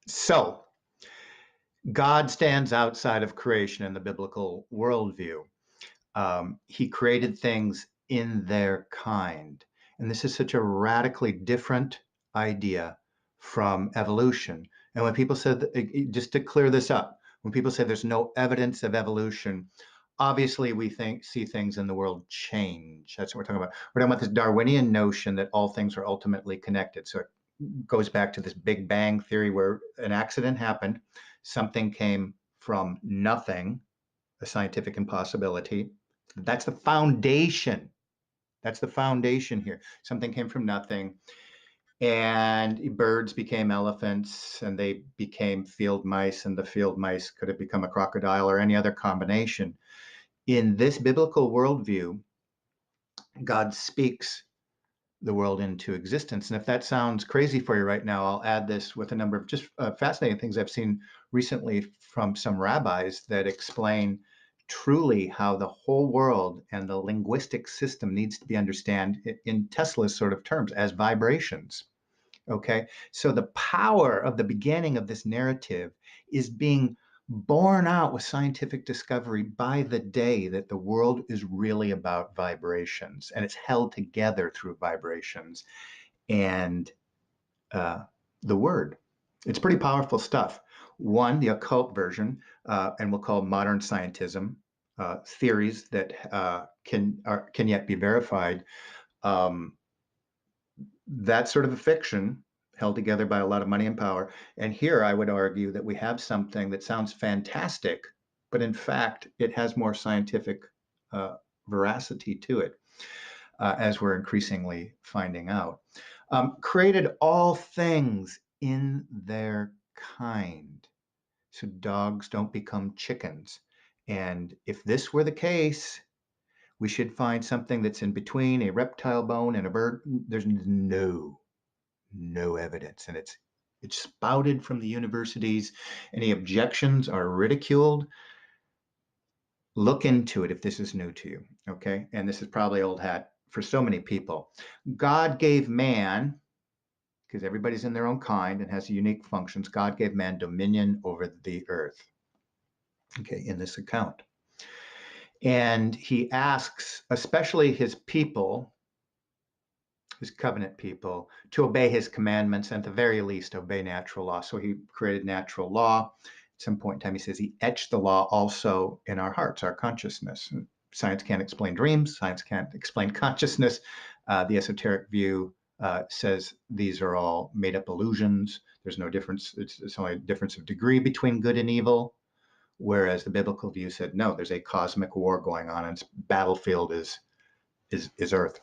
So, God stands outside of creation in the biblical worldview. He created things in their kind. And this is such a radically different idea from evolution. And when people said, just to clear this up, when people say there's no evidence of evolution, obviously we see things in the world change. That's what we're talking about. We're talking about this Darwinian notion that all things are ultimately connected. So it goes back to this Big Bang theory where an accident happened, something came from nothing, a scientific impossibility. That's the foundation. That's the foundation here. Something came from nothing, and birds became elephants, and they became field mice, and the field mice could have become a crocodile or any other combination. In this biblical worldview, God speaks the world into existence. And if that sounds crazy for you right now, I'll add this with a number of just fascinating things I've seen recently from some rabbis that explain truly how the whole world and the linguistic system needs to be understood in Tesla's sort of terms as vibrations. Okay, so the power of the beginning of this narrative is being borne out with scientific discovery by the day that the world is really about vibrations and it's held together through vibrations and the word. It's pretty powerful stuff. One, the occult version, and we'll call modern scientism, theories that can yet be verified. Um, that's sort of a fiction held together by a lot of money and power. And here I would argue that we have something that sounds fantastic, but in fact, it has more scientific veracity to it, as we're increasingly finding out. Created all things in their kind. So dogs don't become chickens. And if this were the case, we should find something that's in between a reptile bone and a bird. There's no evidence, and it's spouted from the universities. Any objections are ridiculed. Look into it if this is new to you, okay? And this is probably old hat for so many people. God gave man, because everybody's in their own kind and has unique functions, God gave man dominion over the earth, okay, in this account. And he asks, especially his people, his covenant people, to obey his commandments and at the very least obey natural law. So he created natural law. At some point in time, he says he etched the law also in our hearts, our consciousness. Science can't explain dreams. Science can't explain consciousness. The esoteric view says these are all made-up illusions. There's no difference. It's only a difference of degree between good and evil. Whereas the biblical view said, no, there's a cosmic war going on, and its battlefield is Earth,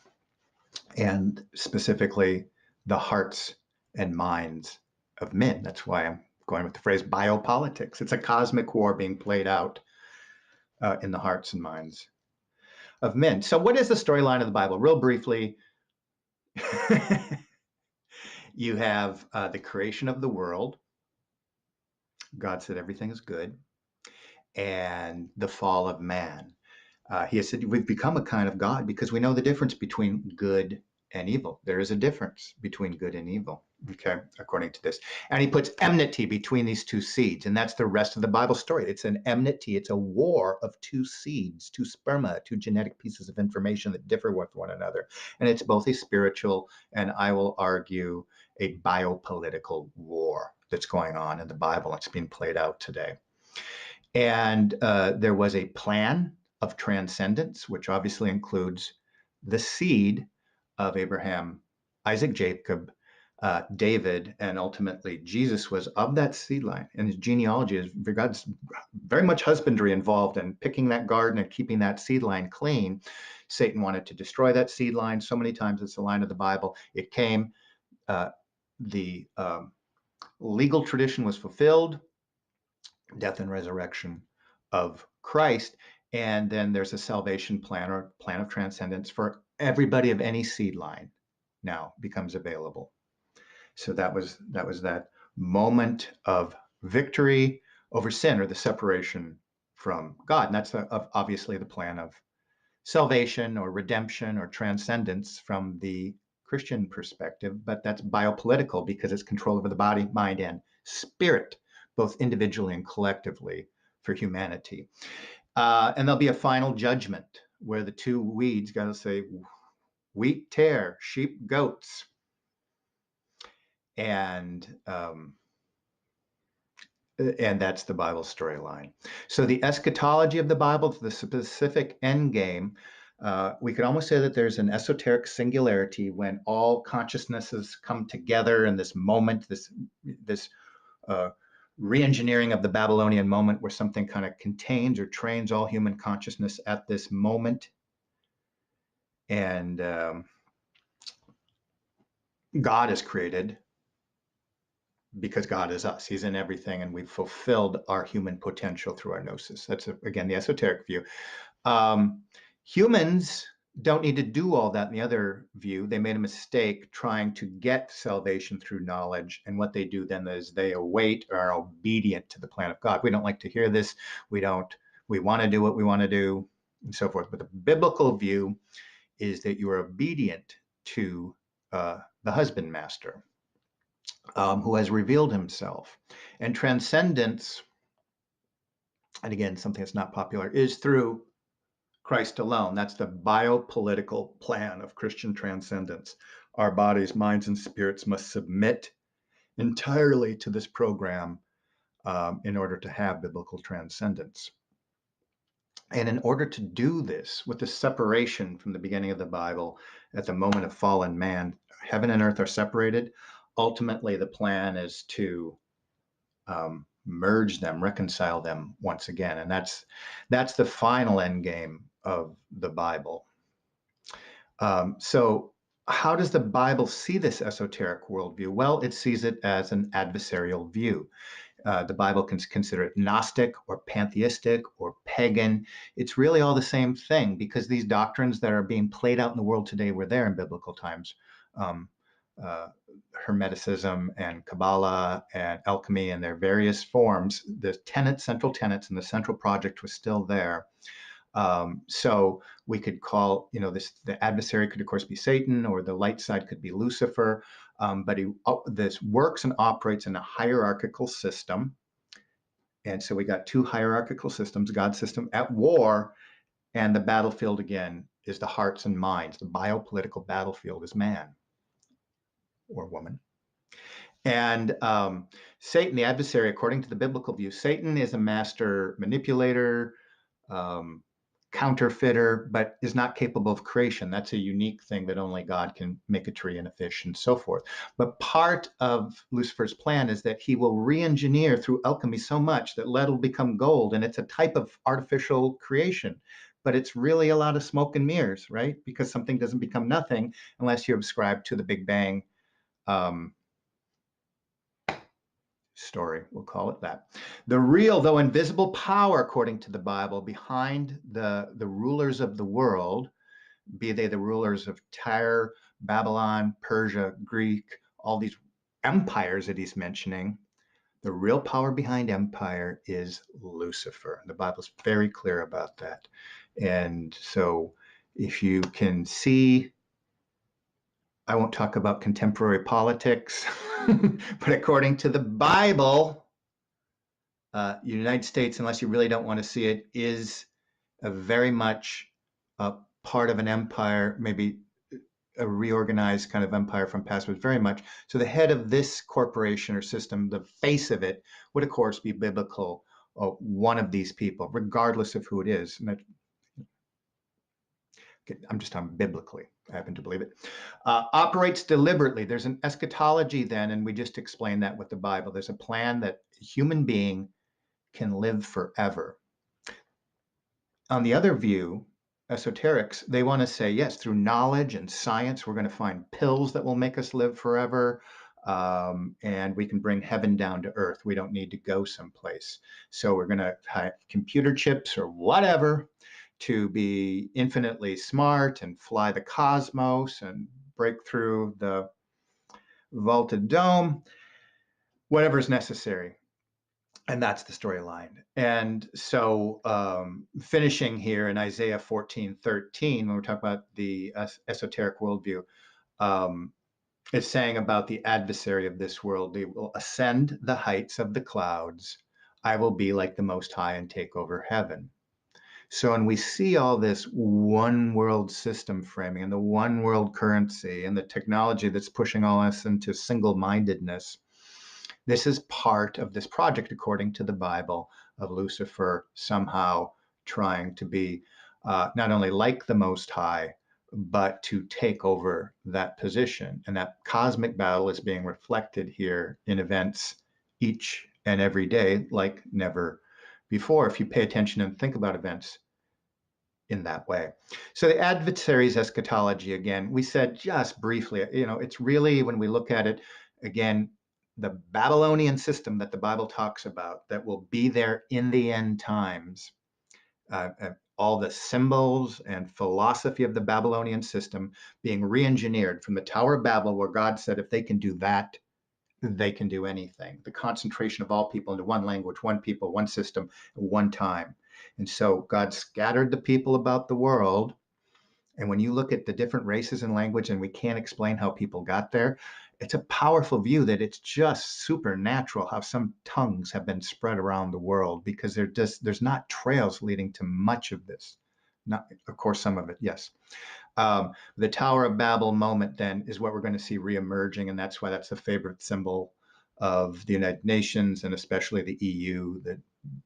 and specifically the hearts and minds of men. That's why I'm going with the phrase biopolitics. It's a cosmic war being played out in the hearts and minds of men. So, what is the storyline of the Bible? Real briefly, you have the creation of the world. God said everything is good, and the fall of man. He has said we've become a kind of God because we know the difference between good and evil. There is a difference between good and evil, okay, according to this. And he puts enmity between these two seeds, and that's the rest of the Bible story. It's an enmity, it's a war of two seeds, two sperma, two genetic pieces of information that differ with one another. And it's both a spiritual and, I will argue, a biopolitical war that's going on in the Bible. It's being played out today. And there was a plan of transcendence, which obviously includes the seed of Abraham, Isaac, Jacob, David, and ultimately Jesus was of that seed line. And his genealogy is God's very much husbandry involved in picking that garden and keeping that seed line clean. Satan wanted to destroy that seed line so many times. It's the line of the Bible. It came. The legal tradition was fulfilled. Death and resurrection of Christ. And then there's a salvation plan or plan of transcendence for everybody of any seed line now becomes available. So that was that moment of victory over sin, or the separation from God. And that's obviously the plan of salvation or redemption or transcendence from the Christian perspective, but that's biopolitical because it's control over the body, mind, and spirit, both individually and collectively, for humanity. And there'll be a final judgment where the two weeds got to say, wheat, tare, sheep, goats. And that's the Bible storyline. So the eschatology of the Bible, the specific end game, we could almost say that there's an esoteric singularity when all consciousnesses come together in this moment, this re-engineering of the Babylonian moment, where something kind of contains or trains all human consciousness at this moment. And God is created because God is us. He's in everything, and we've fulfilled our human potential through our gnosis. That's, again, the esoteric view. Humans don't need to do all that in the other view. They made a mistake trying to get salvation through knowledge, and what they do then is they await or are obedient to the plan of God. We don't like to hear this. We want to do what we want to do, and so forth. But the biblical view is that you are obedient to the husband master, who has revealed himself. And transcendence, and again, something that's not popular, is through Christ alone. That's the biopolitical plan of Christian transcendence. Our bodies, minds, and spirits must submit entirely to this program in order to have biblical transcendence. And in order to do this, with the separation from the beginning of the Bible, at the moment of fallen man, heaven and earth are separated. Ultimately, the plan is to merge them, reconcile them once again. And that's the final end game of the Bible. So how does the Bible see this esoteric worldview? Well, it sees it as an adversarial view. The Bible can consider it Gnostic or pantheistic or pagan. It's really all the same thing, because these doctrines that are being played out in the world today were there in biblical times. Hermeticism and Kabbalah and alchemy in their various forms, the central tenets and the central project was still there. So we could call, the adversary could, of course, be Satan, or the light side could be Lucifer. But this works and operates in a hierarchical system. And so we got two hierarchical systems, God's system at war, and the battlefield, again, is the hearts and minds. The biopolitical battlefield is man or woman. And Satan, the adversary, according to the biblical view, Satan is a master manipulator, counterfeiter, but is not capable of creation. That's a unique thing that only God can make a tree and a fish and so forth. But part of Lucifer's plan is that he will re-engineer through alchemy so much that lead will become gold, and it's a type of artificial creation. But it's really a lot of smoke and mirrors, right? Because something doesn't become nothing unless you ascribe to the Big Bang story, we'll call it that. The real, though invisible power, according to the Bible, behind the rulers of the world, be they the rulers of Tyre, Babylon, Persia, Greek, all these empires that he's mentioning, the real power behind empire is Lucifer. The Bible's very clear about that. And so if you can see, I won't talk about contemporary politics, but according to the Bible, United States, unless you really don't want to see it, is very much a part of an empire, maybe a reorganized kind of empire from past, but very much. So the head of this corporation or system, the face of it, would of course be biblical, one of these people, regardless of who it is. And I'm just talking biblically. I happen to believe it. Operates deliberately. There's an eschatology then, and we just explained that with the Bible. There's a plan that a human being can live forever. On the other view, esoterics, they want to say, yes, through knowledge and science, we're going to find pills that will make us live forever. And we can bring heaven down to earth. We don't need to go someplace. So we're going to have computer chips or whatever to be infinitely smart and fly the cosmos and break through the vaulted dome, whatever is necessary. And that's the storyline. And so finishing here in Isaiah 14:13, when we're talking about the esoteric worldview, It's saying about the adversary of this world, they will ascend the heights of the clouds. I will be like the Most High and take over heaven. So when we see all this one world system framing and the one world currency and the technology that's pushing all us into single-mindedness, this is part of this project, according to the Bible, of Lucifer somehow trying to be not only like the Most High, but to take over that position. And that cosmic battle is being reflected here in events each and every day like never before, if you pay attention and think about events in that way. So the adversary's eschatology, again, we said just briefly, it's really, when we look at it, again, the Babylonian system that the Bible talks about that will be there in the end times, all the symbols and philosophy of the Babylonian system being re-engineered from the Tower of Babel, where God said if they can do that, they can do anything. The concentration of all people into one language, one people, one system, one time. And so God scattered the people about the world. And when you look at the different races and language, and we can't explain how people got there, it's a powerful view that it's just supernatural how some tongues have been spread around the world, because there's not trails leading to much of this. Not, of course, some of it, yes. The Tower of Babel moment then is what we're going to see reemerging, and that's why that's the favorite symbol of the United Nations and especially the EU, the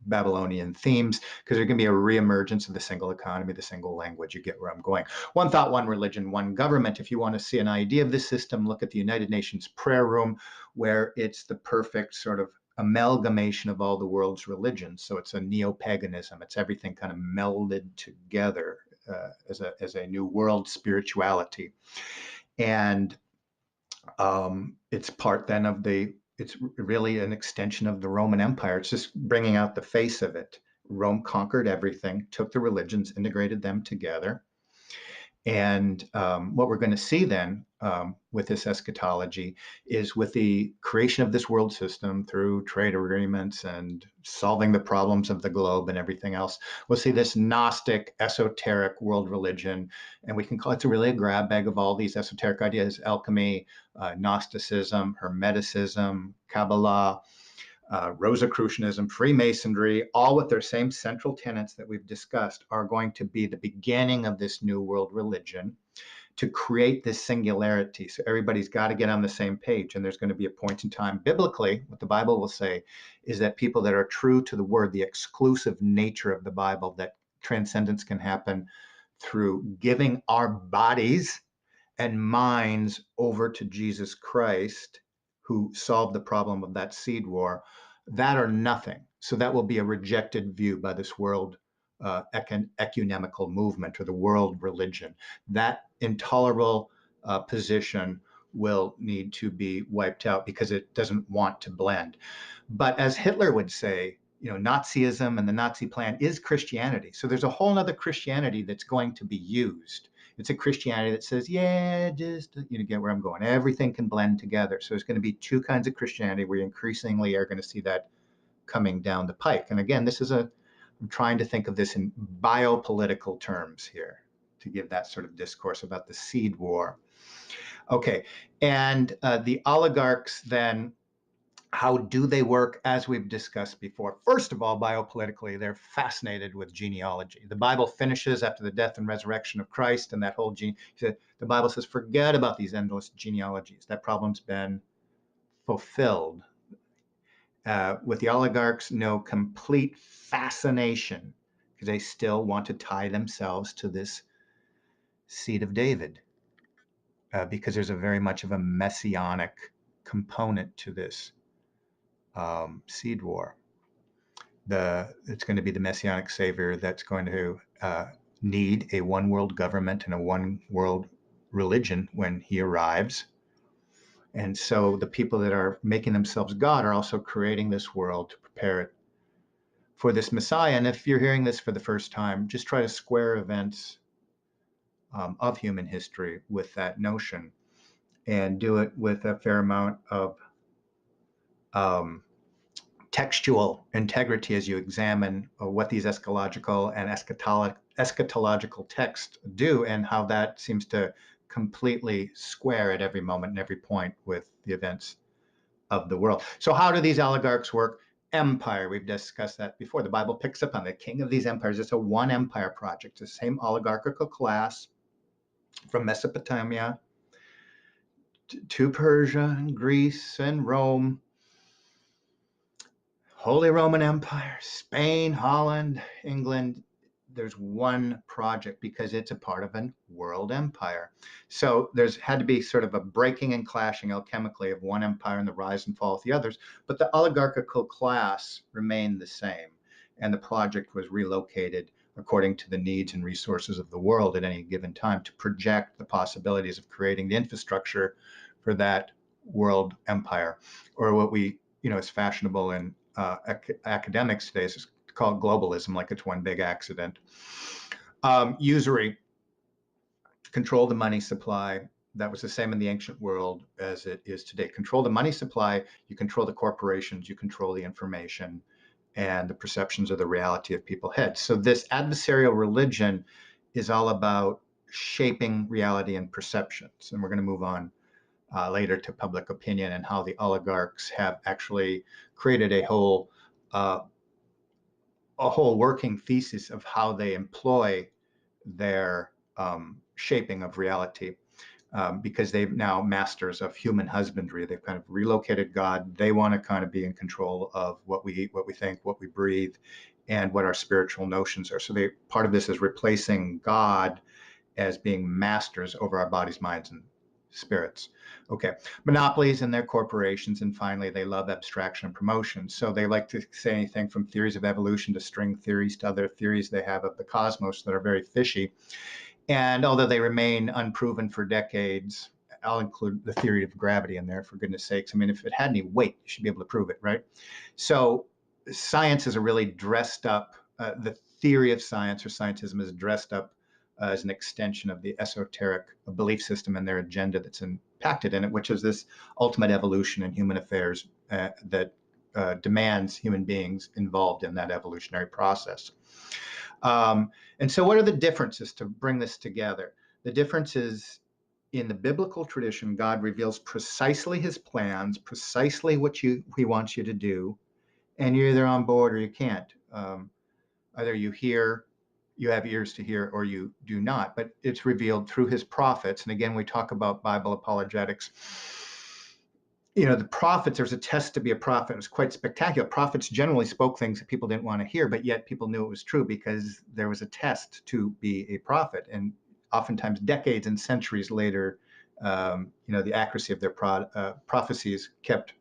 Babylonian themes, because there's going to be a reemergence of the single economy, the single language. You get where I'm going. One thought, one religion, one government. If you want to see an idea of this system, look at the United Nations prayer room, where it's the perfect sort of amalgamation of all the world's religions. So it's a neo-paganism. It's everything kind of melded together as a new world spirituality. And it's part then of it's really an extension of the Roman Empire. It's just bringing out the face of it. Rome conquered everything, took the religions, integrated them together. And what we're going to see then with this eschatology is, with the creation of this world system through trade agreements and solving the problems of the globe and everything else, we'll see this Gnostic, esoteric world religion. And we can call it really a grab bag of all these esoteric ideas: alchemy, Gnosticism, Hermeticism, Kabbalah, Rosicrucianism, Freemasonry, all with their same central tenets that we've discussed, are going to be the beginning of this new world religion to create this singularity. So everybody's got to get on the same page. And there's going to be a point in time, biblically, what the Bible will say is that people that are true to the word, the exclusive nature of the Bible, that transcendence can happen through giving our bodies and minds over to Jesus Christ, who solved the problem of that seed war, that or nothing. So that will be a rejected view by this world ecumenical movement, or the world religion. That intolerable position will need to be wiped out because it doesn't want to blend. But as Hitler would say, Nazism and the Nazi plan is Christianity. So there's a whole other Christianity that's going to be used. It's a Christianity that says, yeah, just, get where I'm going. Everything can blend together. So there's going to be two kinds of Christianity. We increasingly are going to see that coming down the pike. And again, I'm trying to think of this in biopolitical terms here to give that sort of discourse about the seed war. Okay, and the oligarchs then, how do they work? As we've discussed before, first of all, biopolitically, they're fascinated with genealogy. The Bible finishes after the death and resurrection of Christ, and that whole the Bible says, forget about these endless genealogies. That problem's been fulfilled. With the oligarchs, no, complete fascination, because they still want to tie themselves to this seed of David, because there's a very much of a messianic component to this seed war. It's going to be the messianic savior that's going to need a one world government and a one world religion when he arrives. And so the people that are making themselves God are also creating this world to prepare it for this Messiah. And if you're hearing this for the first time, just try to square events of human history with that notion, and do it with a fair amount of textual integrity as you examine what these eschatological and eschatological texts do, and how that seems to completely square at every moment and every point with the events of the world. So how do these oligarchs work? Empire, we've discussed that before. The Bible picks up on the king of these empires. It's a one empire project, the same oligarchical class from Mesopotamia to Persia and Greece and Rome, Holy Roman Empire, Spain, Holland, England. There's one project because it's a part of a world empire. So there's had to be sort of a breaking and clashing alchemically of one empire and the rise and fall of the others, but the oligarchical class remained the same, and the project was relocated according to the needs and resources of the world at any given time to project the possibilities of creating the infrastructure for that world empire, or what we, is fashionable in academics today is called globalism, like it's one big accident. Usury, control the money supply. That was the same in the ancient world as it is today. Control the money supply, you control the corporations, you control the information and the perceptions of the reality of people's heads. So this adversarial religion is all about shaping reality and perceptions. And we're going to move on later to public opinion and how the oligarchs have actually created a whole working thesis of how they employ their shaping of reality, because they've now masters of human husbandry. They've kind of relocated God. They want to kind of be in control of what we eat, what we think, what we breathe, and what our spiritual notions are. So part of this is replacing God as being masters over our bodies, minds, and spirits. Okay, monopolies and their corporations, and finally, they love abstraction and promotion. So they like to say anything from theories of evolution to string theories to other theories they have of the cosmos that are very fishy. And although they remain unproven for decades, I'll include the theory of gravity in there, for goodness sakes. I mean, if it had any weight, you should be able to prove it, right? So science is a really dressed up, the theory of science or scientism is dressed up as an extension of the esoteric belief system and their agenda that's impacted in it, which is this ultimate evolution in human affairs that demands human beings involved in that evolutionary process. And so what are the differences to bring this together? The difference is, in the biblical tradition, God reveals precisely his plans, precisely what he wants you to do, and you're either on board or you can't. Either you hear, you have ears to hear, or you do not. But it's revealed through his prophets. And again, we talk about Bible apologetics. The prophets, there's a test to be a prophet. It was quite spectacular. Prophets generally spoke things that people didn't want to hear, but yet people knew it was true because there was a test to be a prophet. And oftentimes decades and centuries later, the accuracy of their prophecies kept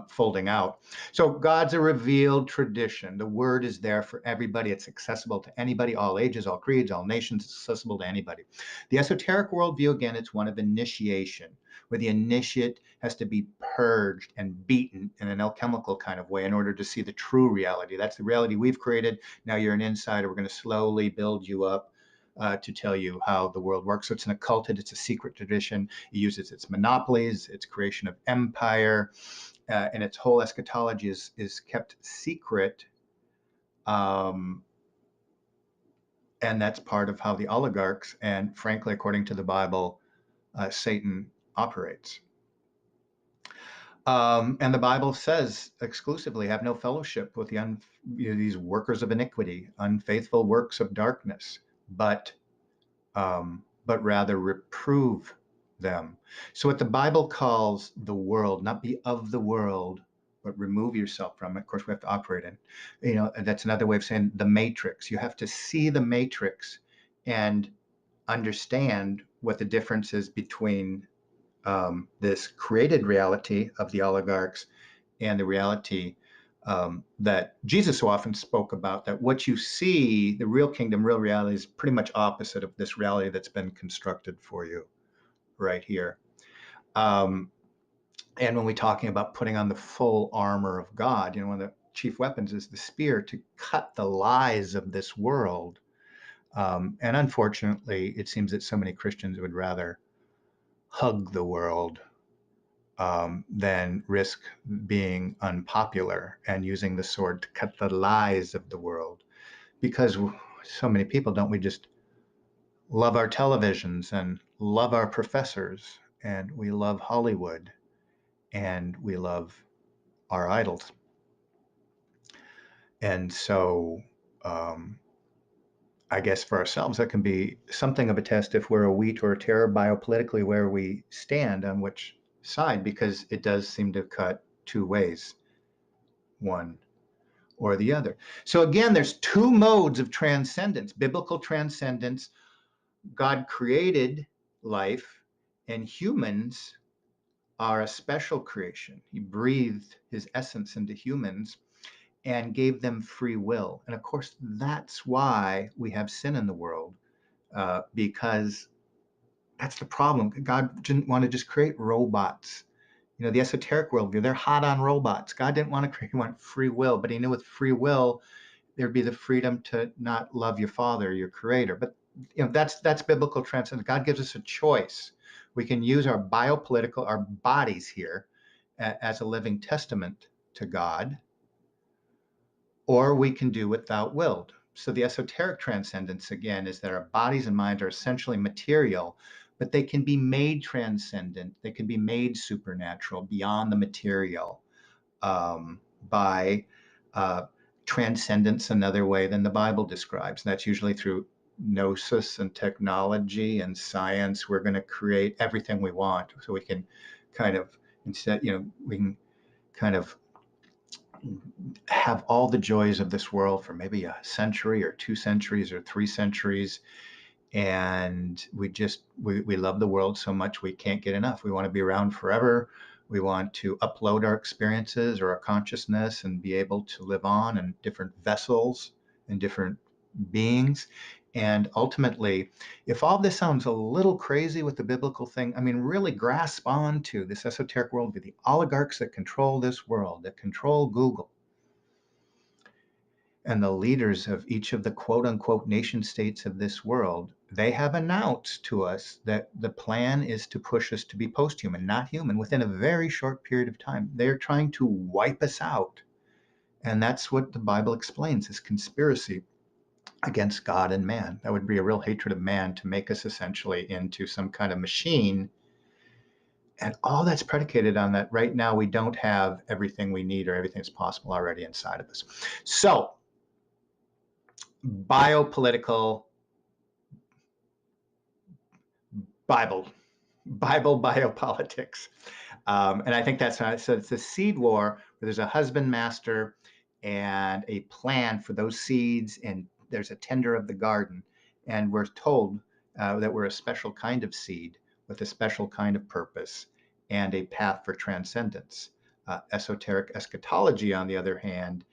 folding out. So God's a revealed tradition. The word is there for everybody. It's accessible to anybody, all ages, all creeds, all nations. It's accessible to anybody. The esoteric worldview, again, it's one of initiation, where the initiate has to be purged and beaten in an alchemical kind of way in order to see the true reality. That's the reality we've created. Now you're an insider. We're going to slowly build you up to tell you how the world works. So it's an occulted, it's a secret tradition. It uses its monopolies, its creation of empire, and its whole eschatology is kept secret. And that's part of how the oligarchs, and frankly, according to the Bible, Satan operates. And the Bible says exclusively, have no fellowship with these workers of iniquity, unfaithful works of darkness, but rather reprove them. So what the Bible calls the world, not be of the world, but remove yourself from it. Of course, we have to operate in. That's another way of saying the matrix. You have to see the matrix and understand what the difference is between this created reality of the oligarchs and the reality that Jesus so often spoke about, that what you see, the real kingdom, real reality, is pretty much opposite of this reality that's been constructed for you right here. And when we're talking about putting on the full armor of God, one of the chief weapons is the spear to cut the lies of this world. And unfortunately, it seems that so many Christians would rather hug the world than risk being unpopular and using the sword to cut the lies of the world. Because so many people, don't we just love our televisions and love our professors, and we love Hollywood, and we love our idols. And so, um, I guess for ourselves, that can be something of a test if we're a wheat or a tare biopolitically, where we stand on which side, because it does seem to cut two ways, one or the other. So again, there's two modes of transcendence: biblical transcendence. God created life, and humans are a special creation. He breathed his essence into humans and gave them free will. And of course, that's why we have sin in the world, because that's the problem. God didn't want to just create robots. You know, the esoteric worldview, they're hot on robots. God didn't want to create, he wanted free will, but he knew with free will, there'd be the freedom to not love your father, your creator. But you know, that's biblical transcendence. God gives us a choice. We can use our biopolitical, our bodies here, as a living testament to God, or we can do without willed. So the esoteric transcendence, again, is that our bodies and minds are essentially material, but they can be made transcendent. They can be made supernatural beyond the material, by uh, transcendence another way than the Bible describes. And that's usually through gnosis and technology and science. We're going to create everything we want, so we can kind of, instead, we can kind of have all the joys of this world for maybe a century or 2 centuries or 3 centuries. And we love the world so much we can't get enough. We want to be around forever. We want to upload our experiences or our consciousness and be able to live on in different vessels and different beings. And ultimately, if all this sounds a little crazy with the biblical thing, I mean, really grasp on to this esoteric worldview, the oligarchs that control this world, that control Google, and the leaders of each of the quote unquote nation states of this world, they have announced to us that the plan is to push us to be post-human, not human, within a very short period of time. They're trying to wipe us out. And that's what the Bible explains, this conspiracy against God and man. That would be a real hatred of man to make us essentially into some kind of machine. And all that's predicated on that right now we don't have everything we need or everything that's possible already inside of us. So, biopolitical Bible, Bible biopolitics. And I think that's how, so it's a seed war where there's a husband master and a plan for those seeds, and there's a tender of the garden. And we're told that we're a special kind of seed with a special kind of purpose and a path for transcendence. Esoteric eschatology, on the other hand,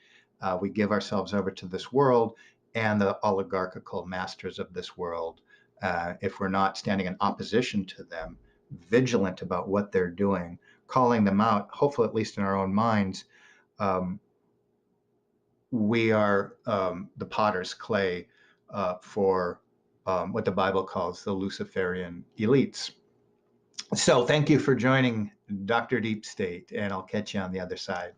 we give ourselves over to this world and the oligarchical masters of this world. If we're not standing in opposition to them, vigilant about what they're doing, calling them out, hopefully at least in our own minds, we are the potter's clay for what the Bible calls the Luciferian elites. So thank you for joining Dr. Deep State, and I'll catch you on the other side.